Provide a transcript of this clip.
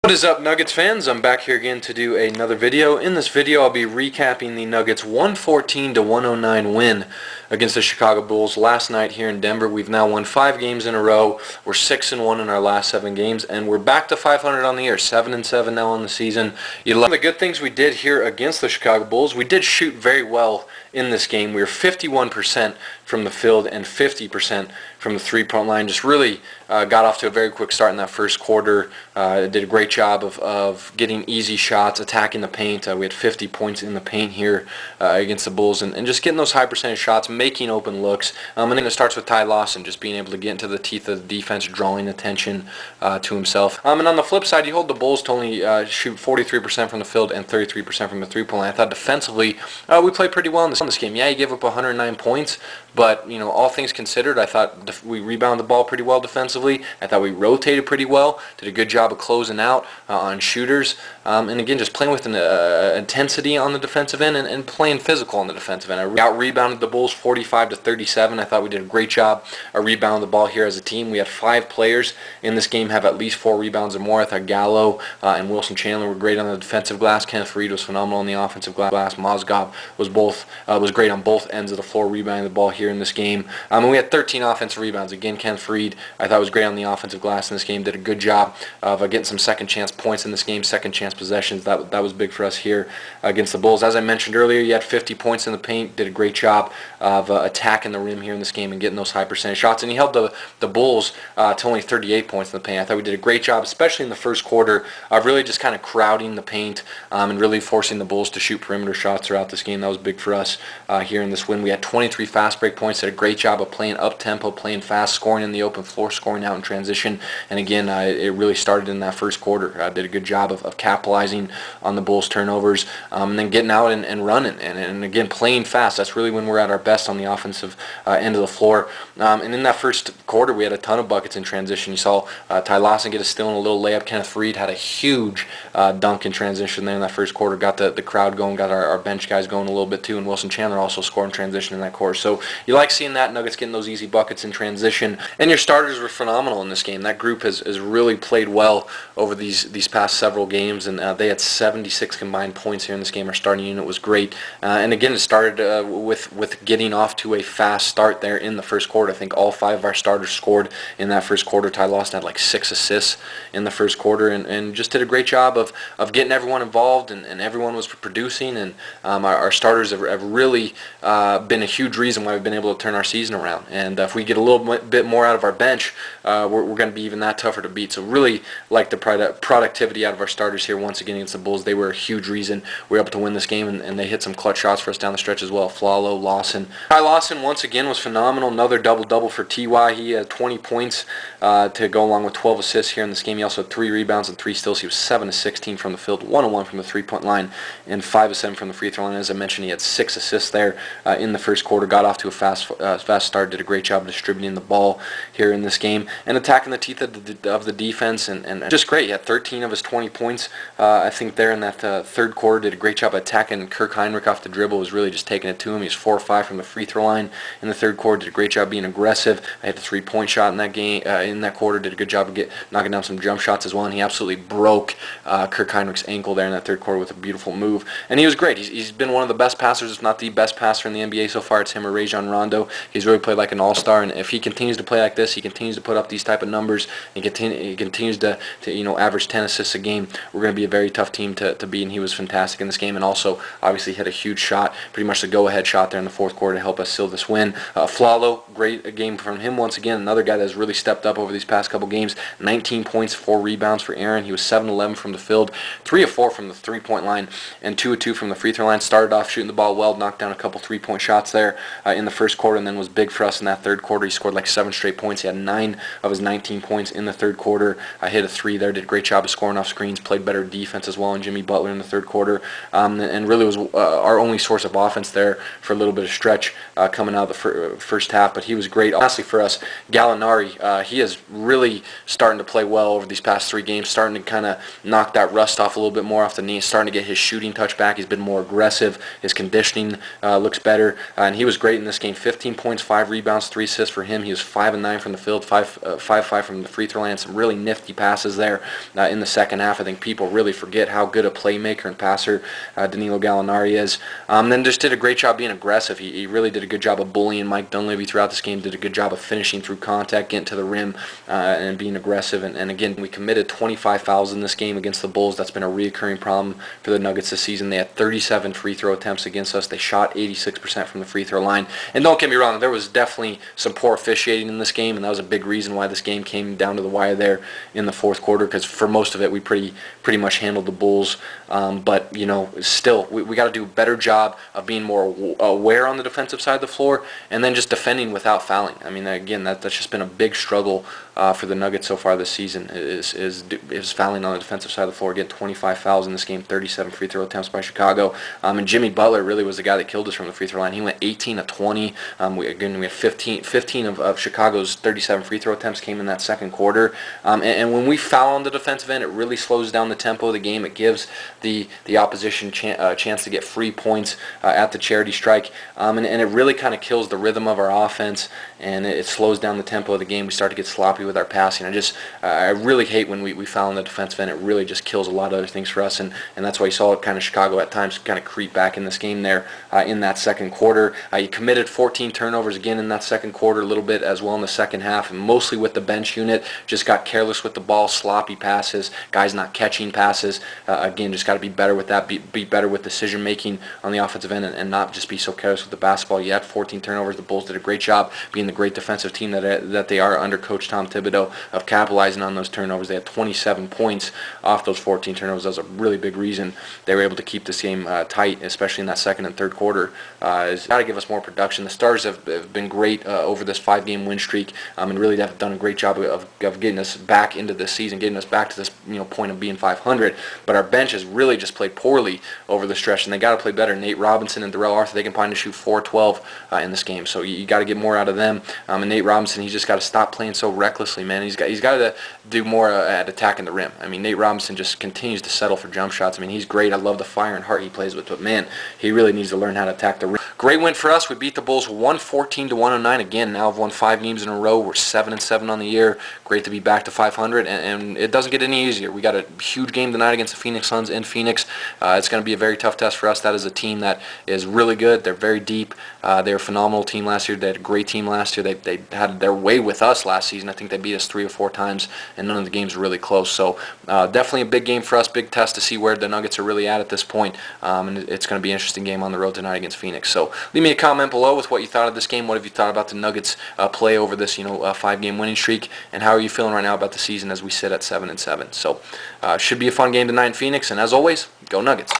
What is up, Nuggets fans? I'm back here again to do another video. In this video, I'll be recapping the Nuggets 114-109 win against the Chicago Bulls last night here in Denver. We've now won 5 games in a row. We're 6-1 in our last 7 games, and we're back to 500 on the year. 7-7 now on the season. One of the good things we did here against the Chicago Bulls, we did shoot very well in this game. We were 51% from the field and 50% from the three-point line. Just really got off to a very quick start in that first quarter. Did a great job of getting easy shots, attacking the paint. We had 50 points in the paint here against the Bulls, and just getting those high percentage shots, making open looks. And then it starts with Ty Lawson, just being able to get into the teeth of the defense, drawing attention to himself. And on the flip side, you hold the Bulls to only shoot 43% from the field and 33% from the three-point line. I thought defensively we played pretty well in this game. Yeah, he gave up 109 points, but all things considered, I thought we rebounded the ball pretty well defensively. I thought we rotated pretty well, did a good job of closing out on shooters, and again, just playing with an intensity on the defensive end and playing physical on the defensive end. I out-rebounded the Bulls 45-37. I thought we did a great job of rebounding the ball here as a team. We had 5 players in this game have at least 4 rebounds or more. I thought Gallo and Wilson Chandler were great on the defensive glass. Kenneth Reed was phenomenal on the offensive glass. Mozgov was great on both ends of the floor, rebounding the ball here in this game. And we had 13 offensive rebounds. Again, Kenneth Reed, I thought was great on the offensive glass in this game. Did a good job of getting some second chance points in this game, second chance possessions. That was big for us here against the Bulls. As I mentioned earlier, you had 50 points in the paint. Did a great job of attacking the rim here in this game and getting those high percentage shots. And he held the Bulls to only 38 points in the paint. I thought we did a great job, especially in the first quarter, of really just kind of crowding the paint and really forcing the Bulls to shoot perimeter shots throughout this game. That was big for us here in this win. We had 23 fast break points. Did a great job of playing up-tempo, playing fast, scoring in the open floor, scoring out in transition. And again, it really started in that first quarter. Did a good job of capitalizing on the Bulls' turnovers and then getting out and running. And again, playing fast. That's really when we're at our best on the offensive end of the floor. And in that first quarter, we had a ton of buckets in transition. You saw Ty Lawson get a steal and a little layup. Kenneth Reed had a huge dunk in transition there in that first quarter. Got the crowd going, got our bench guys going a little bit too, and Wilson Chandler also scored in transition in that quarter. So you like seeing that, Nuggets getting those easy buckets in transition. And your starters were phenomenal in this game. That group has really played well over these past several games, and they had 76 combined points here in this game. Our starting unit was great. And again, it started with getting off to a fast start there in the first quarter. I think all 5 of our starters scored in that first quarter. Ty Lawson had like 6 assists in the first quarter, and just did a great job of getting everyone involved, and everyone was producing, and our starters have really been a huge reason why we've been able to turn our season around. And if we get a little bit more out of our bench, we're going to be even that tougher to beat. So really like the productivity out of our starters here once again against the Bulls. They were a huge reason we were able to win this game, and they hit some clutch shots for us down the stretch as well. Flalo, Lawson. Ty Lawson once again was phenomenal. Another double-double for T.Y. He had 20 points to go along with 12 assists here in this game. He also had 3 rebounds and 3 steals. He was 7-16 from the field, 1-1 from the three-point line, and 5-7 from the free throw line. As I mentioned, he had 6 assists there in the first quarter. Got off to a fast start. Did a great job of distributing the ball here in this game and attacking the teeth of the defense, and just great. He had 13 of his 20 points, I think, there in that third quarter. Did a great job attacking Kirk Heinrich off the dribble. Was really just taking it to him. He was 4 or 5 from the free throw line in the third quarter. Did a great job being aggressive. I had the 3-point shot in that game in that quarter. Did a good job of knocking down some jump shots as well, and he absolutely broke Kirk Heinrich's ankle there in that third quarter with a beautiful move. And he was great. He's been one of the best passers, if not the best passer in the NBA so far. It's him or Rajon Rondo. He's really played like an all-star, and if he continues to play like this, he continues to put up these type of numbers, and he continues to average 10 assists a game, we're going to be a very tough team to beat. And he was fantastic in this game, and also obviously hit a huge shot, pretty much the go-ahead shot there in the fourth quarter to help us seal this win. Flalo, great game from him once again. Another guy that's really stepped up over these past couple games. 19 points, 4 rebounds for Aaron. He was 7-11 from the field, 3 of 4 from the three-point line, and 2 of 2 from the free throw line. Started off shooting the ball well, knocked down a couple 3-point shots there in the first quarter, and then was big for us in that third quarter. He scored like 7 straight points. He had 9 of his 19 points in the third quarter. Hit a 3 there. Did a great job of scoring off screens. Played better defense as well on Jimmy Butler in the third quarter, and really was our only source of offense there for a little bit of stretch coming out of the first half. But he was great. Lastly for us, Gallinari, he is really starting to play well over these past 3 games, starting to kind of knock that rust off a little bit more off the knee, starting to get his shooting touch back. He's been more aggressive. His conditioning looks better, and he was great in this game. game. 15 points, 5 rebounds, 3 assists for him. He was 5 and 9 from the field, 5 from the free throw line. Some really nifty passes there in the second half. I think people really forget how good a playmaker and passer Danilo Gallinari is. Then just did a great job being aggressive. He really did a good job of bullying Mike Dunleavy throughout this game. Did a good job of finishing through contact, getting to the rim, and being aggressive. And again, we committed 25 fouls in this game against the Bulls. That's been a reoccurring problem for the Nuggets this season. They had 37 free throw attempts against us. They shot 86% from the free throw line. And don't get me wrong, there was definitely some poor officiating in this game, and that was a big reason why this game came down to the wire there in the fourth quarter, because for most of it we pretty much handled the Bulls. But you know, still we got to do a better job of being more aware on the defensive side of the floor, and then just defending without fouling. I mean, again, that's just been a big struggle for the Nuggets so far this season, is fouling on the defensive side of the floor. Again, 25 fouls in this game, 37 free throw attempts by Chicago. And Jimmy Butler really was the guy that killed us from the free throw line. He went 18 of 20. We had 15 of Chicago's 37 free throw attempts came in that second quarter. And when we foul on the defensive end, it really slows down the tempo of the game. It gives the opposition chance to get free points at the charity strike. And it really kind of kills the rhythm of our offense, and it slows down the tempo of the game. We start to get sloppy with our passing. I really hate when we foul on the defensive end. It really just kills a lot of other things for us, and that's why you saw kind of Chicago at times kind of creep back in this game there in that second quarter. You committed 14 turnovers again in that second quarter, a little bit as well in the second half, and mostly with the bench unit. Just got careless with the ball, sloppy passes, guys not catching passes. Again, just got to be better with that, be better with decision making on the offensive end, and not just be so careless with the basketball. You had 14 turnovers. The Bulls did a great job being the great defensive team that they are under Coach Tom Thibodeau, of capitalizing on those turnovers. They had 27 points off those 14 turnovers. That was a really big reason they were able to keep this game tight, especially in that second and third quarter. It's got to give us more production. The Stars have been great over this 5-game win streak, and really have done a great job of getting us back into this season, getting us back to this point of being 500. But our bench has really just played poorly over the stretch, and they got to play better. Nate Robinson and Darrell Arthur, they can find to shoot 4-12 in this game, so you got to get more out of them. And Nate Robinson, he's just got to stop playing so recklessly, man. He's got to do more at attacking the rim. I mean, Nate Robinson just continues to settle for jump shots. I mean, he's great. I love the fire and heart he plays with, but man, he really needs to learn how to attack the rim. Great win for us. We beat the Bulls 114-109. Again, now have won 5 games in a row. We're 7-7 on the year. Great to be back to 500, and it doesn't get any easier. We got a huge game tonight against the Phoenix Suns in Phoenix. It's going to be a very tough test for us. That is a team that is really good. They're very deep. They're a phenomenal team last year. They had a great team last year. They had their way with us last season. I think they beat us 3 or 4 times, and none of the games were really close. So definitely a big game for us, big test to see where the Nuggets are really at this point. And it's going to be an interesting game on the road tonight against Phoenix. So leave me a comment below with what you thought of this game. What have you thought about the Nuggets play over this 5-game winning streak, and how are you feeling right now about the season as we sit at 7-7? So should be a fun game tonight in Phoenix, and as always, go Nuggets.